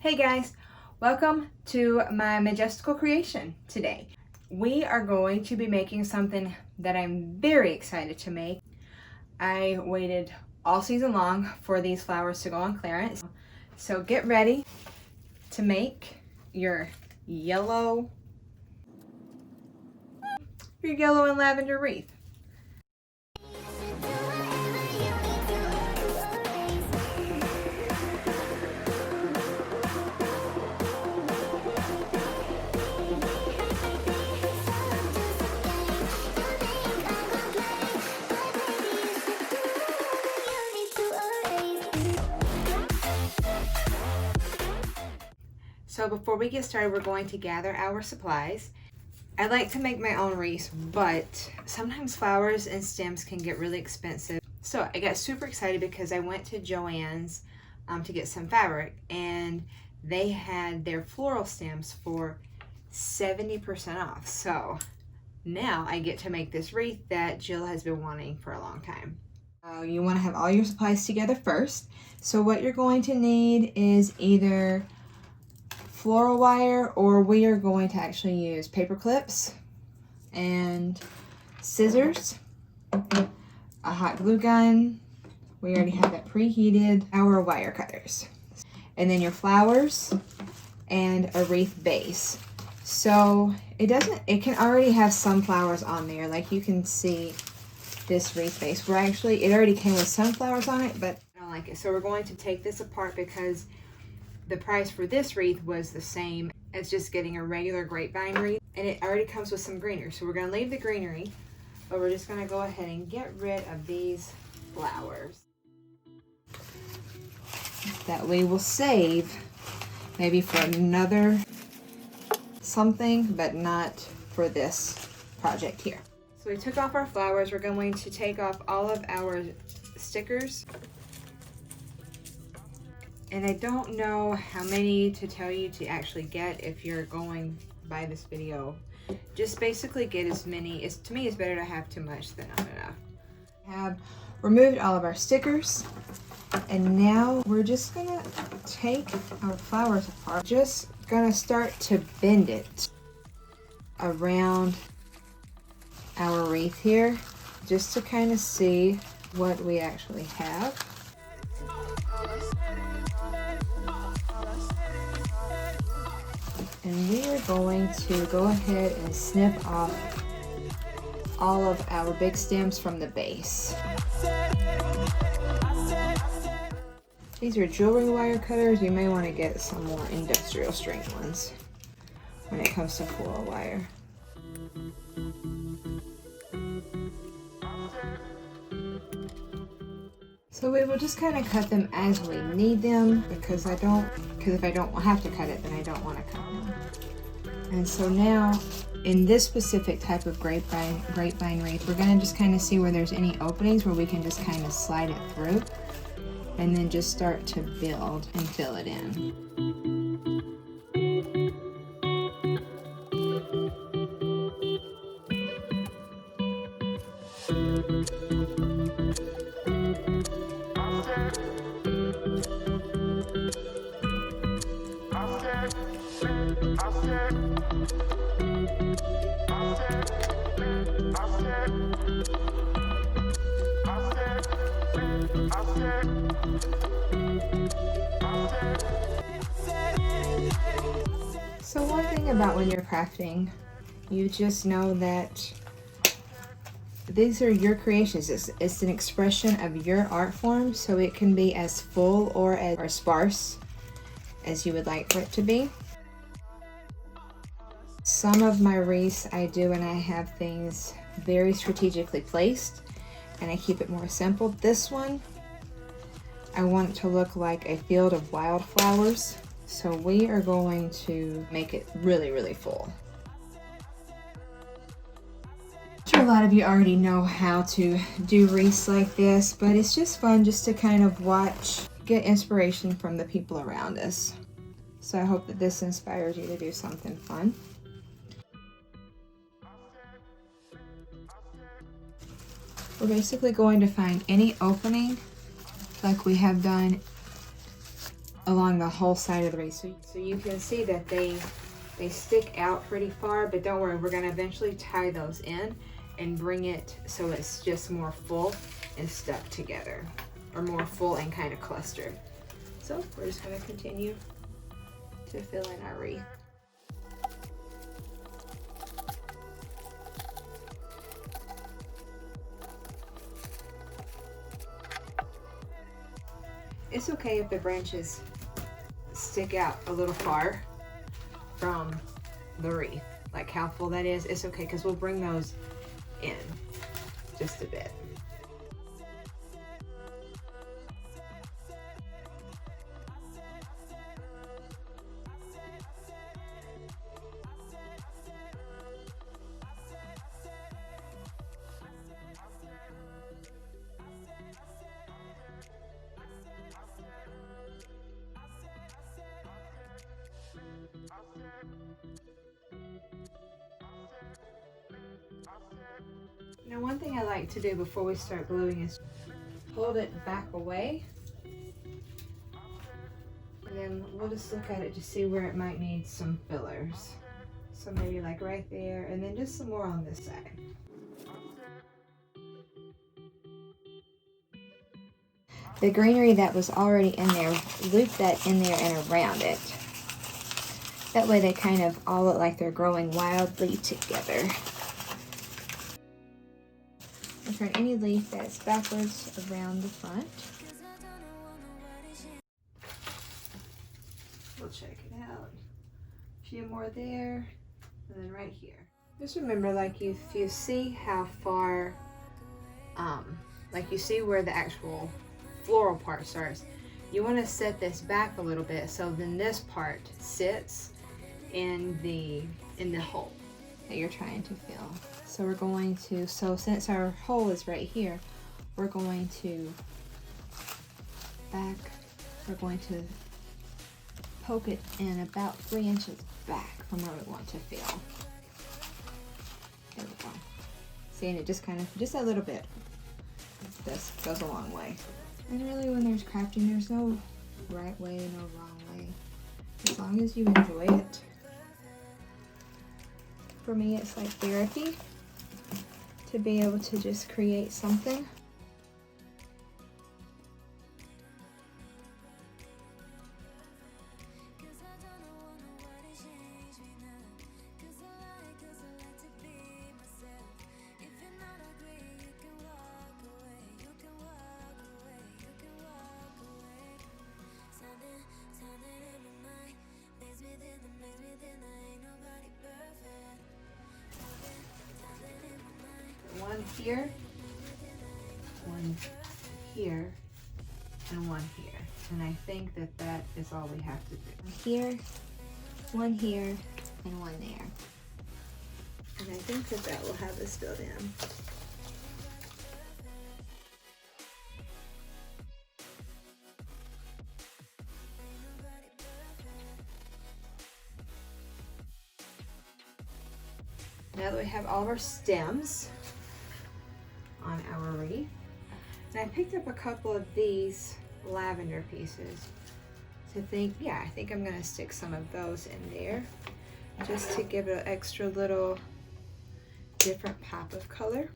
Hey guys, welcome to my majestical creation today. We are going to be making something that I'm very excited to make. I waited all season long for these flowers to go on clearance. So get ready to make your yellow and lavender wreath. So before we get started, we're going to gather our supplies. I like to make my own wreaths, but sometimes flowers and stems can get really expensive. So I got super excited because I went to Joann's to get some fabric, and they had their floral stems for 70% off. So now I get to make this wreath that Jill has been wanting for a long time. You want to have all your supplies together first. So what you're going to need is either floral wire, or we are going to actually use paper clips and scissors, a hot glue gun, we already have that preheated, our wire cutters, and then your flowers and a wreath base. So it can already have some flowers on there, like you can see this wreath base where actually it already came with some flowers on it, but I don't like it. So we're going to take this apart because the price for this wreath was the same as just getting a regular grapevine wreath, and it already comes with some greenery. So we're going to leave the greenery, but we're just going to go ahead and get rid of these flowers that we will save maybe for another something, but not for this project here. So we took off our flowers. We're going to take off all of our stickers. And I don't know how many to tell you to actually get if you're going by this video. Just basically get as many. To me, it's better to have too much than not enough. We have removed all of our stickers. And now we're just gonna take our flowers apart. Just gonna start to bend it around our wreath here, just to kind of see what we actually have. And we are going to go ahead and snip off all of our big stems from the base. These are jewelry wire cutters. You may want to get some more industrial strength ones when it comes to floral wire. So we will just kind of cut them as we need them, because if I don't have to cut it, then I don't want to cut them. And so now, in this specific type of grapevine wreath, we're going to just kind of see where there's any openings where we can just kind of slide it through, and then just start to build and fill it in. So one thing about when you're crafting, you just know that these are your creations. It's an expression of your art form, so it can be as full or as sparse as you would like for it to be. Some of my wreaths I do, and I have things very strategically placed, and I keep it more simple. This one, I want it to look like a field of wildflowers, so we are going to make it really, really full. I'm sure a lot of you already know how to do wreaths like this, but it's just fun just to kind of watch, get inspiration from the people around us. So I hope that this inspires you to do something fun. We're basically going to find any opening like we have done along the whole side of the wreath. So you can see that they stick out pretty far, but don't worry, we're gonna eventually tie those in and bring it so it's just more full and stuck together, or more full and kind of clustered. So we're just gonna continue to fill in our wreath. It's okay if the branches stick out a little far from the wreath, like how full that is. It's okay, because we'll bring those in just a bit. Now, one thing I like to do before we start gluing is hold it back away, and then we'll just look at it to see where it might need some fillers. So maybe like right there, and then just some more on this side. The greenery that was already in there, loop that in there and around it. That way they kind of all look like they're growing wildly together. And turn any leaf that's backwards around the front. We'll check it out. A few more there, and then right here. Just remember, like if you see how far, like you see where the actual floral part starts, you want to set this back a little bit so then this part sits in the hole that you're trying to fill. So we're going to, since our hole is right here, we're going to poke it in about 3 inches back from where we want to fill. There we go. See, and it just kind of, just a little bit. This goes a long way. And really, when there's crafting, there's no right way, no wrong way. As long as you enjoy it. For me, it's like therapy to be able to just create something. One here, one here, and one here. And I think that that is all we have to do. Here, and one there. And I think that that will have us filled in. Now that we have all of our stems on our wreath, and I picked up a couple of these lavender pieces to think, yeah, I think I'm gonna stick some of those in there just to give it an extra little different pop of color.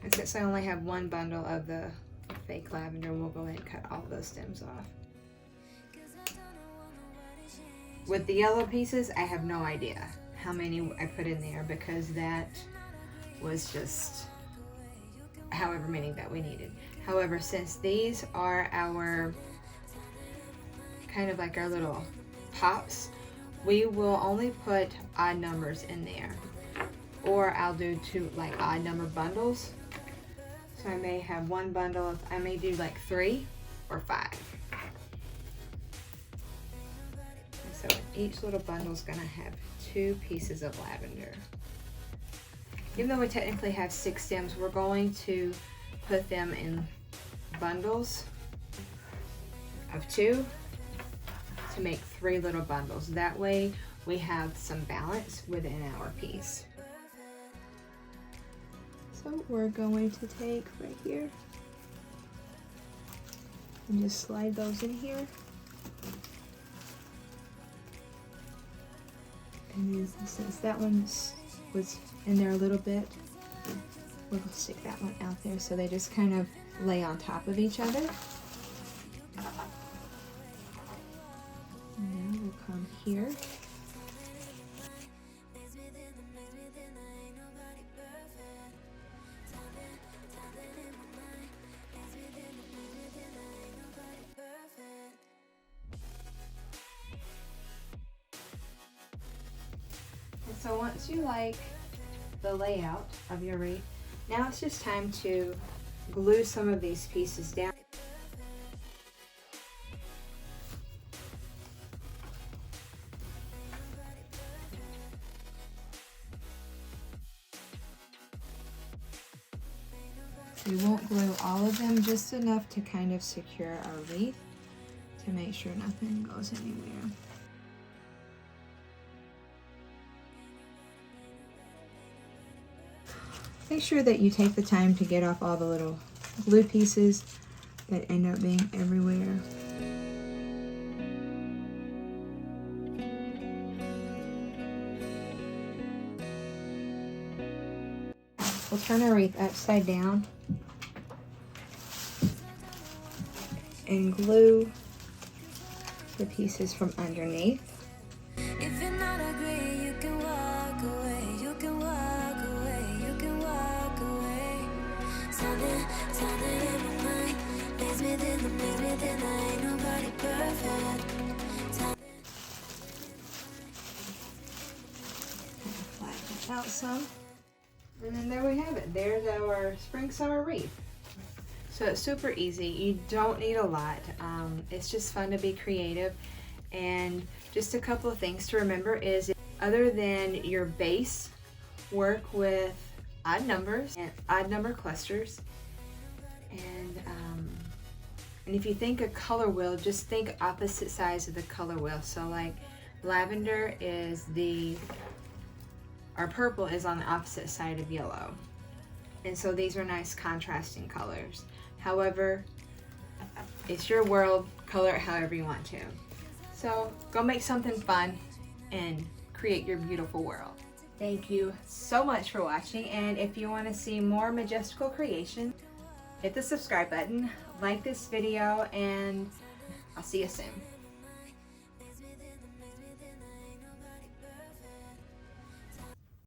And since I only have one bundle of the fake lavender, we'll go ahead and cut all those stems off. With the yellow pieces, I have no idea how many I put in there because that was just however many that we needed. However, since these are our kind of like our little pops, we will only put odd numbers in there, or I'll do two like odd number bundles. So I may have one bundle of, I may do like 3 or 5. So each little bundle is going to have 2 pieces of lavender. Even though we technically have 6 stems, we're going to put them in bundles of 2 to make 3 little bundles. That way we have some balance within our piece. So we're going to take right here and just slide those in here. And then since that one was in there a little bit, we're going to stick that one out there so they just kind of lay on top of each other. And then we'll come here. And so once you like the layout of your wreath, now it's just time to glue some of these pieces down. We won't glue all of them, just enough to kind of secure our wreath to make sure nothing goes anywhere. Make sure that you take the time to get off all the little glue pieces that end up being everywhere. We'll turn our wreath upside down and glue the pieces from underneath. If you're not agree, you can walk away. You can walk away. You can walk away. Something in my mind leaves me then the maze within. I ain't nobody perfect. Flatten it out some. And then there we have it. There's our spring summer wreath. So it's super easy. You don't need a lot. It's just fun to be creative. And just a couple of things to remember is, other than your base, work with odd numbers and odd number clusters. And if you think a color wheel, just think opposite sides of the color wheel. So like lavender is our purple is on the opposite side of yellow. And so these are nice contrasting colors. However, it's your world, color it however you want to. So go make something fun and create your beautiful world. Thank you so much for watching, and if you want to see more MyJestical creation, hit the subscribe button, like this video, and I'll see you soon.